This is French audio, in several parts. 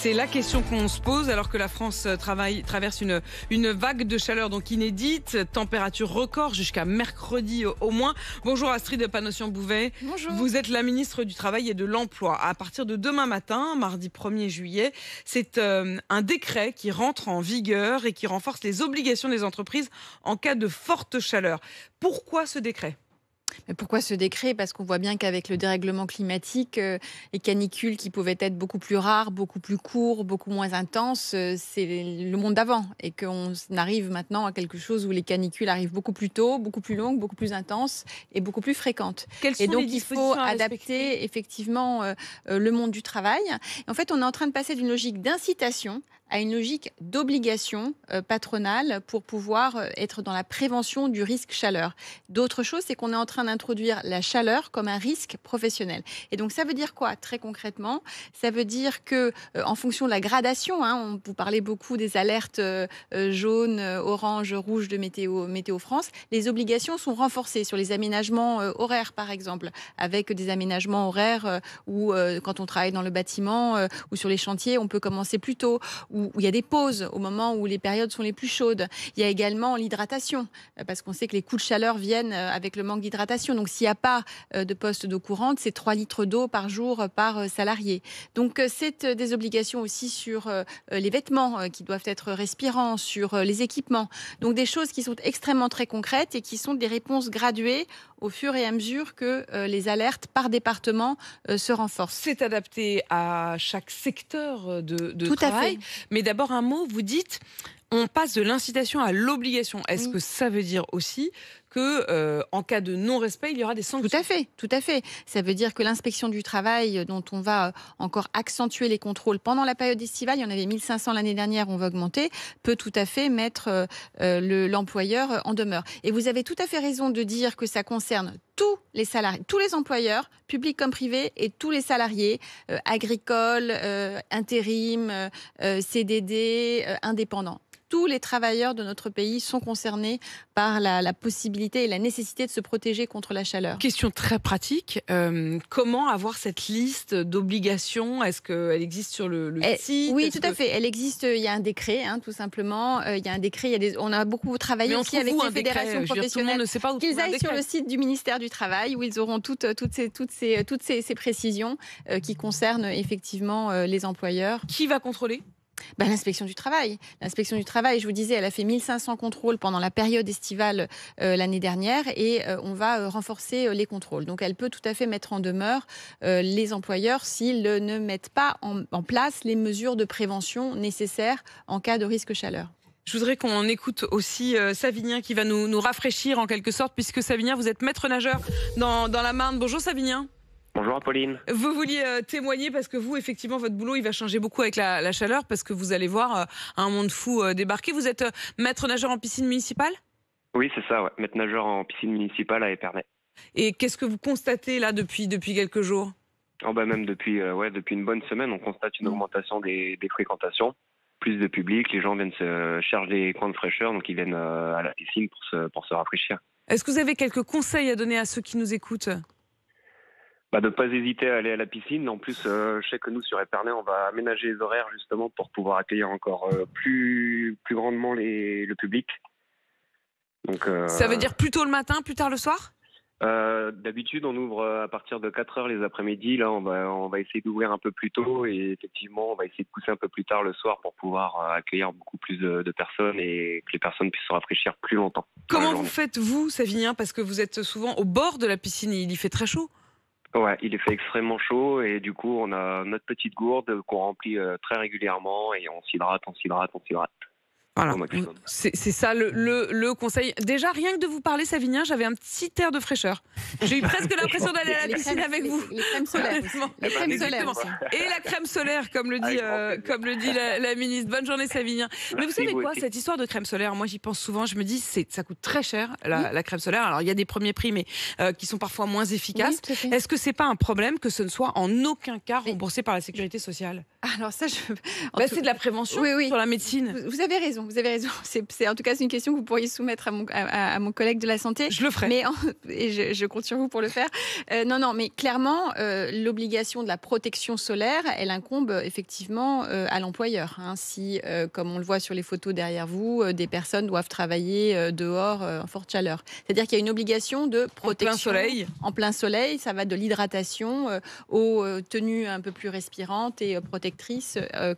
C'est la question qu'on se pose alors que la France traverse une vague de chaleur donc inédite, température record jusqu'à mercredi au moins. Bonjour Astrid Panosyan-Bouvet. Bonjour. Vous êtes la ministre du Travail et de l'Emploi. À partir de demain matin, mardi 1er juillet, c'est un décret qui rentre en vigueur et qui renforce les obligations des entreprises en cas de forte chaleur. Pourquoi ce décret ? Mais pourquoi ce décret ? Parce qu'on voit bien qu'avec le dérèglement climatique, les canicules qui pouvaient être beaucoup plus rares, beaucoup plus courts, beaucoup moins intenses, c'est le monde d'avant. Et qu'on arrive maintenant à quelque chose où les canicules arrivent beaucoup plus tôt, beaucoup plus longues, beaucoup plus intenses et beaucoup plus fréquentes. Et donc il faut adapter effectivement le monde du travail. Et en fait, on est en train de passer d'une logique d'incitation à une logique d'obligation patronale pour pouvoir être dans la prévention du risque chaleur. D'autre chose, c'est qu'on est en train d'introduire la chaleur comme un risque professionnel. Et donc ça veut dire quoi très concrètement ? Ça veut dire que en fonction de la gradation, vous parlez beaucoup des alertes jaunes, orange, rouge de Météo France, les obligations sont renforcées sur les aménagements horaires par exemple, avec des aménagements horaires où quand on travaille dans le bâtiment ou sur les chantiers, on peut commencer plus tôt, où il y a des pauses au moment où les périodes sont les plus chaudes. Il y a également l'hydratation, parce qu'on sait que les coups de chaleur viennent avec le manque d'hydratation. Donc s'il n'y a pas de poste d'eau courante, c'est 3 litres d'eau par jour par salarié. Donc c'est des obligations aussi sur les vêtements qui doivent être respirants, sur les équipements. Donc des choses qui sont extrêmement très concrètes et qui sont des réponses graduées au fur et à mesure que les alertes par département se renforcent. C'est adapté à chaque secteur de Tout travail. À fait. Mais d'abord un mot, vous dites, on passe de l'incitation à l'obligation. Est-ce que ça veut dire aussi que, en cas de non-respect, il y aura des sanctions ? Tout à fait. Ça veut dire que l'inspection du travail, dont on va encore accentuer les contrôles pendant la période estivale, il y en avait 1500 l'année dernière, on va augmenter, peut tout à fait mettre l'employeur en demeure. Et vous avez tout à fait raison de dire que ça concerne tous les salariés, tous les employeurs, publics comme privés, et tous les salariés, agricoles, intérim, CDD, indépendants. Tous les travailleurs de notre pays sont concernés par la possibilité et la nécessité de se protéger contre la chaleur. Question très pratique, comment avoir cette liste d'obligations ? Est-ce qu'elle existe sur le site ? Oui, tout à fait. Elle existe, il y a un décret, tout simplement. Il y a un décret, on a beaucoup travaillé aussi avec les fédérations professionnelles. Qu'ils aillent sur le site du ministère du Travail, où ils auront toutes ces précisions qui concernent effectivement les employeurs. Qui va contrôler ? L'inspection du travail. L'inspection du travail, je vous disais, elle a fait 1500 contrôles pendant la période estivale l'année dernière et on va renforcer les contrôles. Donc elle peut tout à fait mettre en demeure les employeurs s'ils ne mettent pas en place les mesures de prévention nécessaires en cas de risque chaleur. Je voudrais qu'on écoute aussi Savinien qui va nous rafraîchir en quelque sorte, puisque Savinien, vous êtes maître nageur dans la Marne. Bonjour Savinien. Bonjour Apolline. Vous vouliez témoigner parce que vous, effectivement, votre boulot, il va changer beaucoup avec la chaleur parce que vous allez voir un monde fou débarquer. Vous êtes maître nageur en piscine municipale ? Oui, c'est ça, ouais. Maître nageur en piscine municipale à Épernay. Et qu'est-ce que vous constatez là depuis quelques jours ? Même depuis une bonne semaine, on constate une augmentation des fréquentations. Plus de public, les gens viennent se chercher des coins de fraîcheur, donc ils viennent à la piscine pour se rafraîchir. Est-ce que vous avez quelques conseils à donner à ceux qui nous écoutent ? De ne pas hésiter à aller à la piscine. En plus, je sais que nous, sur Épernay, on va aménager les horaires justement pour pouvoir accueillir encore plus grandement le public. Donc, ça veut dire plus tôt le matin, plus tard le soir ? D'habitude, on ouvre à partir de 4h les après-midi. Là, on va essayer d'ouvrir un peu plus tôt et effectivement, on va essayer de pousser un peu plus tard le soir pour pouvoir accueillir beaucoup plus de personnes et que les personnes puissent se rafraîchir plus longtemps. Comment vous faites, vous, Savinien ? Parce que vous êtes souvent au bord de la piscine et il y fait très chaud. Ouais, il est fait extrêmement chaud et du coup, on a notre petite gourde qu'on remplit très régulièrement et on s'hydrate. Voilà, c'est ça le conseil. Déjà, rien que de vous parler, Savinien, j'avais un petit air de fraîcheur. J'ai eu presque l'impression d'aller à la piscine avec vous. Les crèmes solaires. Aussi. Et la crème solaire, comme le dit la ministre. Bonne journée, Savinien. Mais vous savez quoi, cette histoire de crème solaire, moi j'y pense souvent, je me dis, ça coûte très cher, la crème solaire. Alors il y a des premiers prix, mais qui sont parfois moins efficaces. Oui, est-ce que c'est pas un problème que ce ne soit en aucun cas remboursé par la sécurité sociale ? Alors ça, c'est de la prévention oui. sur la médecine. Vous avez raison, vous avez raison. En tout cas, c'est une question que vous pourriez soumettre à mon collègue de la santé. Je le ferai. Mais et je compte sur vous pour le faire. Non, mais clairement, l'obligation de la protection solaire, elle incombe effectivement à l'employeur. Si, comme on le voit sur les photos derrière vous, des personnes doivent travailler dehors en forte chaleur. C'est-à-dire qu'il y a une obligation de protection. En plein soleil. En plein soleil, ça va de l'hydratation aux tenues un peu plus respirantes et protectrices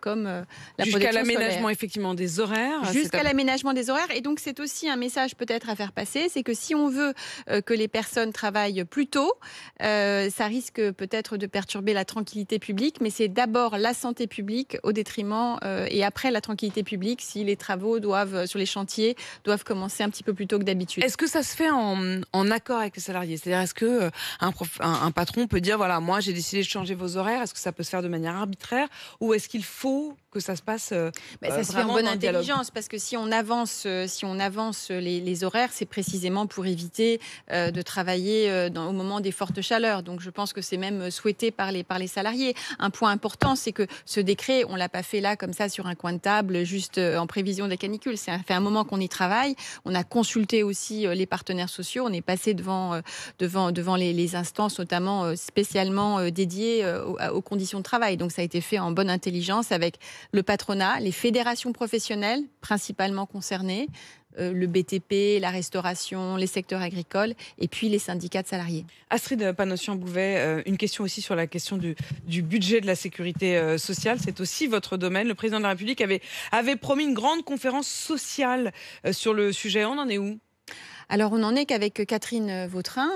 comme la protection jusqu'à l'aménagement solaire. Effectivement des horaires. Jusqu'à l'aménagement des horaires. Et donc c'est aussi un message peut-être à faire passer, c'est que si on veut que les personnes travaillent plus tôt, ça risque peut-être de perturber la tranquillité publique, mais c'est d'abord la santé publique au détriment et après la tranquillité publique si les travaux sur les chantiers doivent commencer un petit peu plus tôt que d'habitude. Est-ce que ça se fait en accord avec les salariés? C'est-à-dire, est-ce que un patron peut dire, voilà, moi j'ai décidé de changer vos horaires, est-ce que ça peut se faire de manière arbitraire ou est-ce qu'il faut que ça se passe ça se fait en bonne intelligence, parce que si on avance les horaires, c'est précisément pour éviter de travailler au moment des fortes chaleurs. Donc je pense que c'est même souhaité par les salariés. Un point important, c'est que ce décret, on l'a pas fait là comme ça sur un coin de table, juste en prévision des canicules. Ça fait un moment qu'on y travaille. On a consulté aussi les partenaires sociaux. On est passé devant les instances, notamment spécialement dédiées aux conditions de travail. Donc ça a été fait en bonne intelligence avec le patronat, les fédérations professionnelles principalement concernées, le BTP, la restauration, les secteurs agricoles et puis les syndicats de salariés. Astrid Panosyan-Bouvet, une question aussi sur la question du budget de la sécurité sociale. C'est aussi votre domaine. Le président de la République avait promis une grande conférence sociale sur le sujet. On en est où ? Alors, on en est qu'avec Catherine Vautrin,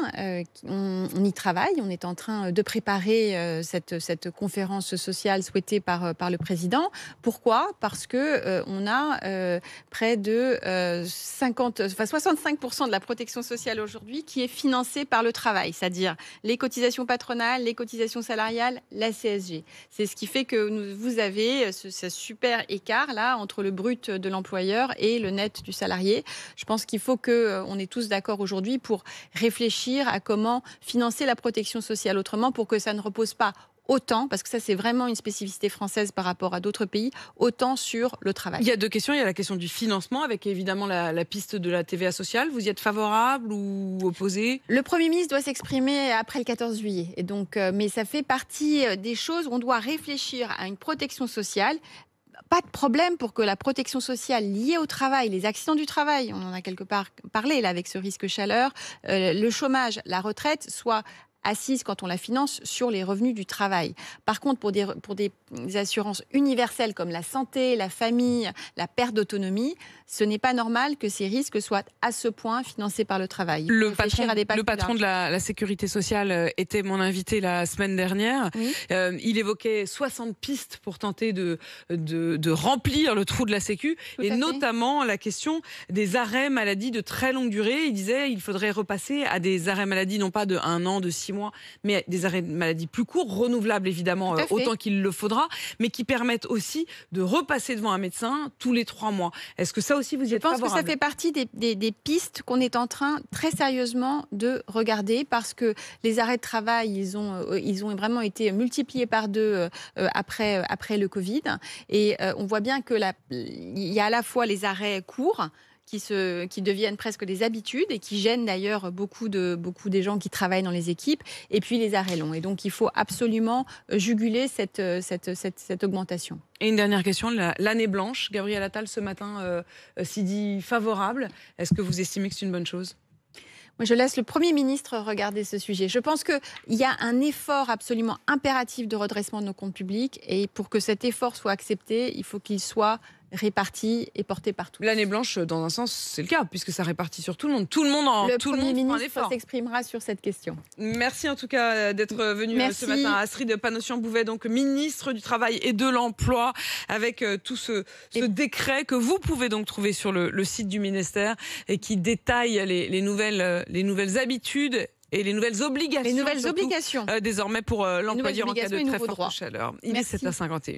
on y travaille. On est en train de préparer cette conférence sociale souhaitée par le président. Pourquoi ? Parce que on a près de 65% de la protection sociale aujourd'hui qui est financée par le travail, c'est-à-dire les cotisations patronales, les cotisations salariales, la CSG. C'est ce qui fait que vous avez ce super écart là entre le brut de l'employeur et le net du salarié. Je pense qu'il faut qu'on est tous d'accord aujourd'hui pour réfléchir à comment financer la protection sociale autrement pour que ça ne repose pas autant, parce que ça c'est vraiment une spécificité française par rapport à d'autres pays, autant sur le travail. Il y a deux questions. Il y a la question du financement avec évidemment la piste de la TVA sociale. Vous y êtes favorable ou opposé ? Le Premier ministre doit s'exprimer après le 14 juillet. Et donc, mais ça fait partie des choses où on doit réfléchir à une protection sociale. Pas de problème pour que la protection sociale liée au travail, les accidents du travail, on en a quelque part parlé là avec ce risque chaleur, le chômage, la retraite, soit assise quand on la finance sur les revenus du travail. Par contre, pour des assurances universelles comme la santé, la famille, la perte d'autonomie, ce n'est pas normal que ces risques soient à ce point financés par le travail. Le patron de la sécurité sociale était mon invité la semaine dernière. Oui. Il évoquait 60 pistes pour tenter de remplir le trou de la Sécu, et notamment la question des arrêts maladie de très longue durée. Il disait qu'il faudrait repasser à des arrêts maladie non pas de 1 an, de 6 mois, mais des arrêts maladie plus courts, renouvelables évidemment autant qu'il le faudra, mais qui permettent aussi de repasser devant un médecin tous les 3 mois. Est-ce que ça aussi vous y êtes favorable ? Je pense que ça fait partie des pistes qu'on est en train très sérieusement de regarder, parce que les arrêts de travail, ils ont vraiment été multipliés par 2 après le Covid. Et on voit bien qu'il y a à la fois les arrêts courts, qui deviennent presque des habitudes et qui gênent d'ailleurs beaucoup des gens qui travaillent dans les équipes, et puis les arrêts longs. Et donc, il faut absolument juguler cette augmentation. Et une dernière question, l'année blanche. Gabriel Attal, ce matin, s'y dit favorable. Est-ce que vous estimez que c'est une bonne chose ? Moi, je laisse le Premier ministre regarder ce sujet. Je pense qu'il y a un effort absolument impératif de redressement de nos comptes publics, et pour que cet effort soit accepté, il faut qu'il soit réparti et porté partout. L'année blanche, dans un sens, c'est le cas, puisque ça répartit sur tout le monde. Tout le monde Le Premier ministre s'exprimera sur cette question. Merci en tout cas d'être venu ce matin. Astrid Panosyan-Bouvet, donc ministre du Travail et de l'Emploi, avec tout ce décret que vous pouvez donc trouver sur le site du ministère et qui détaille les nouvelles habitudes et les nouvelles obligations. Désormais pour l'employeur en cas de très forte chaleur. Il est 7h51.